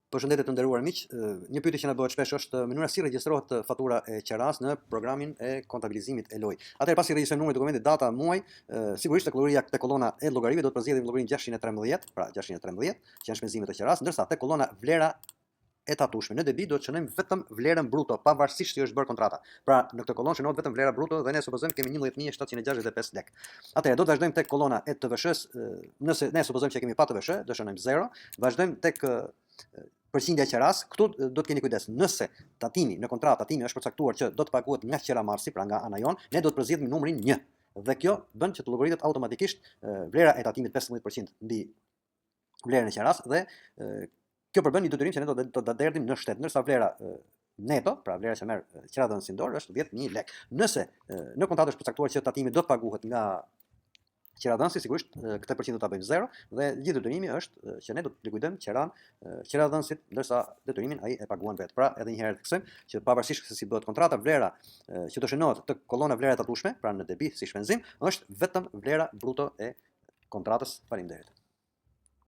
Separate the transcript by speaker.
Speaker 1: Përshëndetje të nderuar miq, një pyetje që na bëhet shpesh është mënyra si regjistrohet fatura e qeras në programin e kontabilizimit Eloi. Atëherë pasi regjistrojmë numrin e dokumentit, data, muaj, sigurisht tek llogaria tek kolona e llogarive do të përzgjedhim llogarinë 613, pra 613, që janë shpenzimet e qeras, ndërsa tek kolona vlera e tatueshme në debi do të shënojmë vetëm vlerën bruto pavarësisht se është bërë kontrata. Pra në këtë kolonë shënohet vetëm vlera bruto dhe ne supozojmë kemi 11765 lekë. Atëherë do të vazhdojmë tek kolona e TVSH-s, nëse ne supozojmë që kemi pa TVSH, do shënojmë 0, vazhdojmë tek përqindja e qeras. Këtu do të keni kujdes. Nëse tatimi në kontratë tatimi është përcaktuar që do të paguhet nga qeramarrësi, pra nga ana jon, ne do të përzgjedhim numrin 1. Dhe kjo bën që të llogaritet automatikisht vlera e tatimit 15% mbi vlerën e qeras dhe kjo përbën një detyrim që ne do ta derdhim në shtet, ndërsa vlera neto, pra vlera që merr qeradhënësi në dorë është 10000 lekë. Nëse në kontratë është përcaktuar që tatimi do të paguhet nga qeradhënësi, sigurisht këtë përqind do ta bëjmë 0 dhe gjithë detyrimi është që ne do të likuidojmë qeradhënësit, ndërsa detyrimin ai e paguan vetë. Pra edhe një herë të theksojmë që pavarësisht se si bëhet kontrata, vlera që do shënohet të kolona vlera e tatueshme, pra në debi si shpenzim, është vetëm vlera bruto e kontratës. Faleminderit.